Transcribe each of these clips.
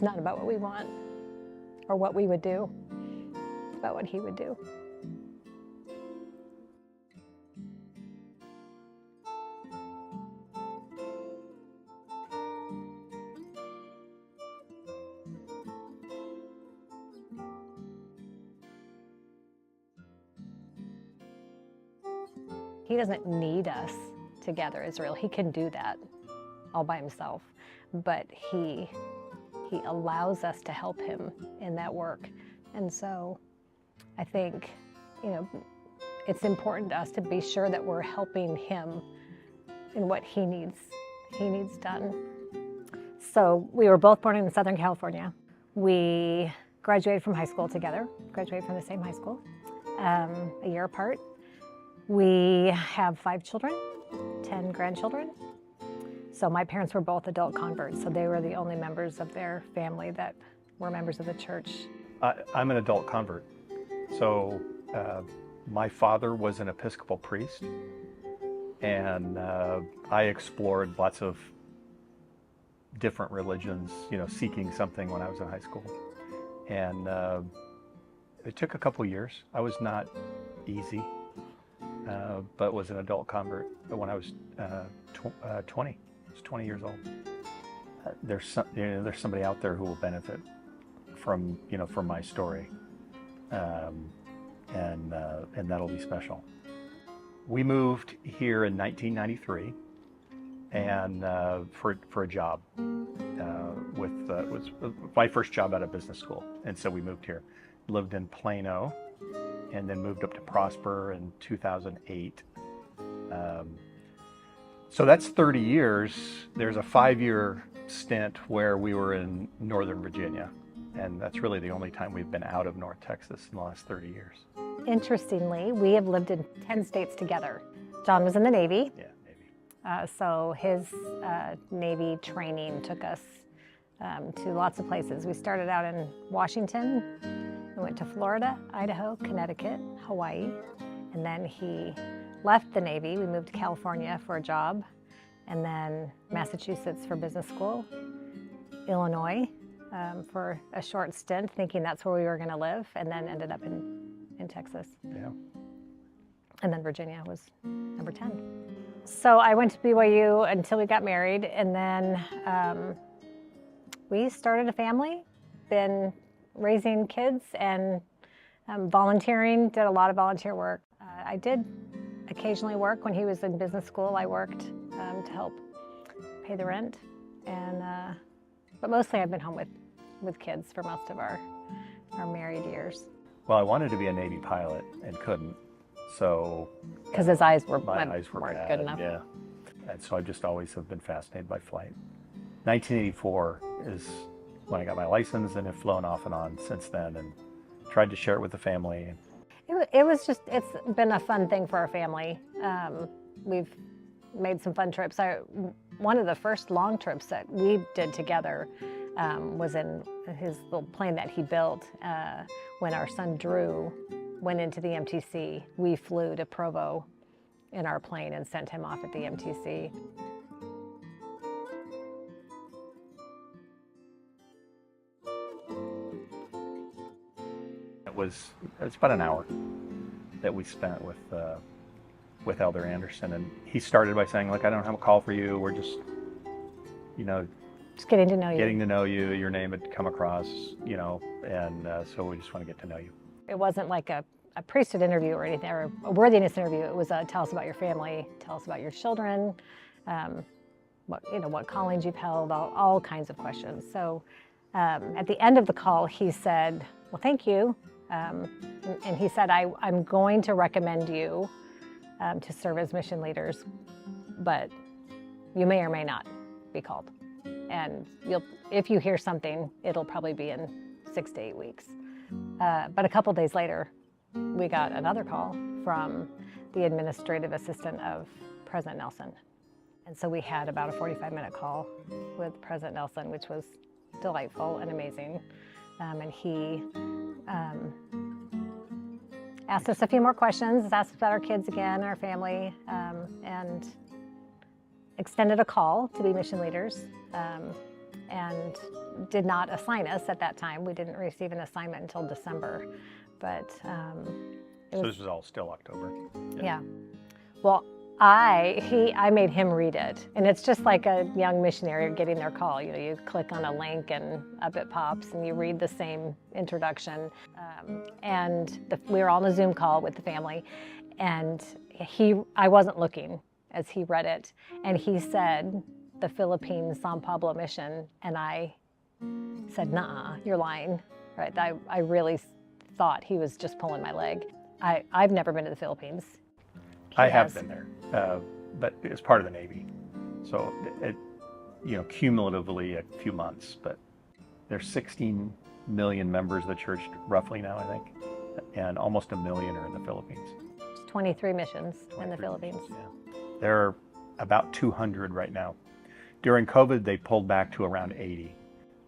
It's not about what we want or what we would do. It's about what he would do. He doesn't need us to gather Israel. He can do that all by himself, but he allows us to help him in that work. And so I think, it's important to us to be sure that we're helping him in what he needs done. So we were both born in Southern California. We graduated from high school together, graduated from the same high school, a year apart. We have 5 children, 10 grandchildren. So my parents were both adult converts, so they were the only members of their family that were members of the church. I'm an adult convert. So my father was an Episcopal priest, and I explored lots of different religions, seeking something when I was in high school. And it took a couple years. I was not easy. But was an adult convert when I was 20. I was 20 years old. There's somebody out there who will benefit from from my story, and that'll be special. We moved here in 1993, and for a job. Was my first job out of business school, and so we moved here. Lived in Plano, and then moved up to Prosper in 2008. So that's 30 years. There's a 5-year stint where we were in Northern Virginia, and that's really the only time we've been out of North Texas in the last 30 years. Interestingly, we have lived in 10 states together. Jon was in the Navy. Yeah, Navy. So his Navy training took us to lots of places. We started out in Washington. We went to Florida, Idaho, Connecticut, Hawaii, and then he left the Navy. We moved to California for a job, and then Massachusetts for business school, Illinois for a short stint, thinking that's where we were going to live, and then ended up in Texas. Yeah. And then Virginia was number 10. So I went to BYU until we got married, and then we started a family, been raising kids and volunteering, did a lot of volunteer work. I did occasionally work when he was in business school. I worked to help pay the rent, and but mostly I've been home with kids for most of our married years. Well, I wanted to be a Navy pilot and couldn't, so because his eyes were my eyes were weren't bad, good enough. Yeah, and so I just always have been fascinated by flight. 1984 is when I got my license, and have flown off and on since then, and tried to share it with the family. It's been a fun thing for our family. We've made some fun trips. One of the first long trips that we did together was in his little plane that he built. When our son Drew went into the MTC, we flew to Provo in our plane and sent him off at the MTC. It's about an hour that we spent with Elder Anderson, and he started by saying, "Look, I don't have a call for you. We're just, just getting to know you. Getting to know you. Your name had come across, and so we just want to get to know you." It wasn't like a priesthood interview or anything, or a worthiness interview. It was tell us about your family, tell us about your children, what callings you've held, all kinds of questions. So at the end of the call, he said, "Well, thank you." And he said, I'm going to recommend you to serve as mission leaders, but you may or may not be called. And if you hear something, it'll probably be in 6 to 8 weeks. But a couple days later, we got another call from the administrative assistant of President Nelson. And so we had about a 45-minute call with President Nelson, which was delightful and amazing. And he asked us a few more questions, asked us about our kids again, our family, and extended a call to be mission leaders. and did not assign us at that time. We didn't receive an assignment until December, but So this was all still October. yeah. Well, I made him read it, and it's just like a young missionary getting their call. You know, you click on a link and up it pops, and you read the same introduction. We were all on a Zoom call with the family, and I wasn't looking as he read it, and he said, the Philippines San Pablo Mission, and I said, "Nuh-uh, you're lying." Right? I really thought he was just pulling my leg. I've never been to the Philippines. I have been there, but it's part of the Navy. So, cumulatively a few months, but there's 16 million members of the church roughly now, I think, and almost 1 million are in the Philippines. 23 missions in the Philippines. Missions, yeah. There are about 200 right now. During COVID, they pulled back to around 80,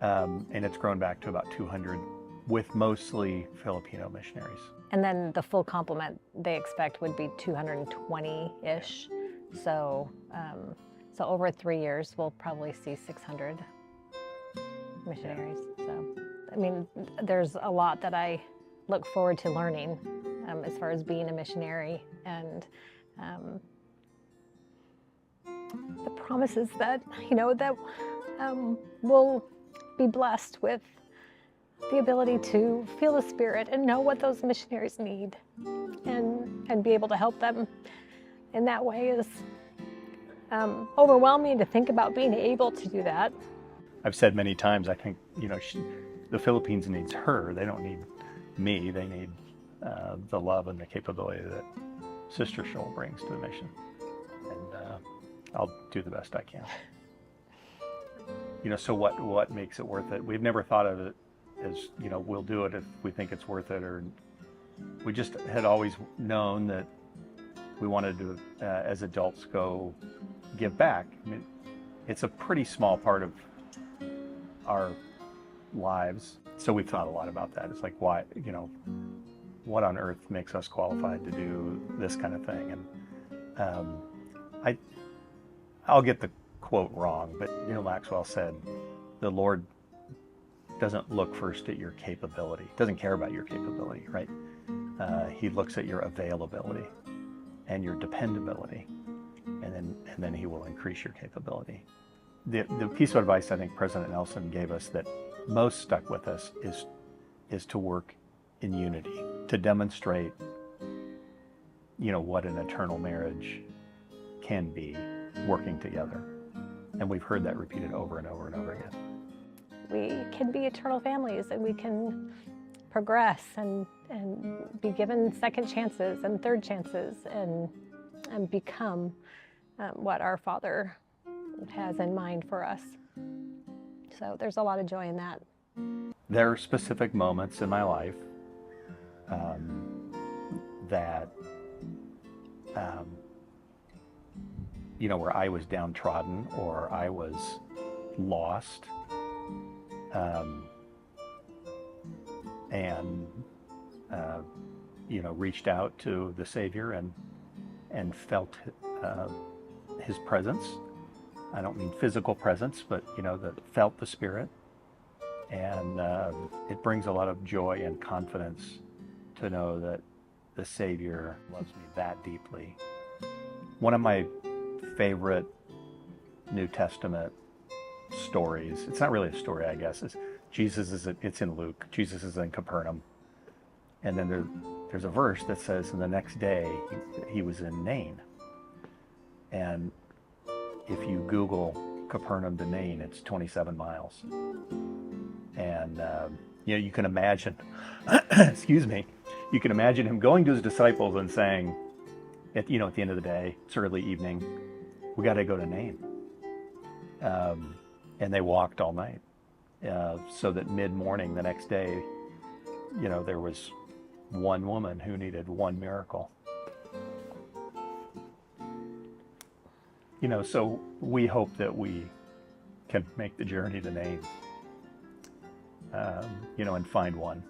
and it's grown back to about 200, with mostly Filipino missionaries. And then the full complement they expect would be 220-ish. So over 3 years, we'll probably see 600 missionaries. So, I mean, there's a lot that I look forward to learning as far as being a missionary, and the promises that, we'll be blessed with the ability to feel the Spirit and know what those missionaries need, and be able to help them in that way is overwhelming to think about being able to do that. I've said many times, I think, the Philippines needs her. They don't need me. They need the love and the capability that Sister Scholl brings to the mission. And I'll do the best I can. So what makes it worth it? We've never thought of it as, we'll do it if we think it's worth it, or we just had always known that we wanted to, as adults, go give back. I mean, it's a pretty small part of our lives, so we've thought a lot about that. It's like, why, what on earth makes us qualified to do this kind of thing? And I'll get the quote wrong, but Neil Maxwell said, the Lord doesn't look first at your capability, doesn't care about your capability, right? He looks at your availability and your dependability, and then he will increase your capability. The piece of advice I think President Nelson gave us that most stuck with us is to work in unity, to demonstrate, what an eternal marriage can be, working together. And we've heard that repeated over and over and over again. We can be eternal families, and we can progress and be given second chances and third chances, and become what our Father has in mind for us. So there's a lot of joy in that. There are specific moments in my life that where I was downtrodden or I was lost, and reached out to the Savior and felt his presence. I don't mean physical presence, but that felt the Spirit, and it brings a lot of joy and confidence to know that the Savior loves me that deeply. One of my favorite New Testament stories, it's not really a story, I guess, it's in Luke. Jesus is in Capernaum, and then there's a verse that says, and the next day he was in Nain. And if you Google Capernaum to Nain, it's 27 miles. And you can imagine, excuse me, you can imagine him going to his disciples and saying, at the end of the day, it's early evening, we got to go to Nain. And they walked all night, so that mid-morning the next day, there was one woman who needed one miracle. So we hope that we can make the journey to Nain, and find one.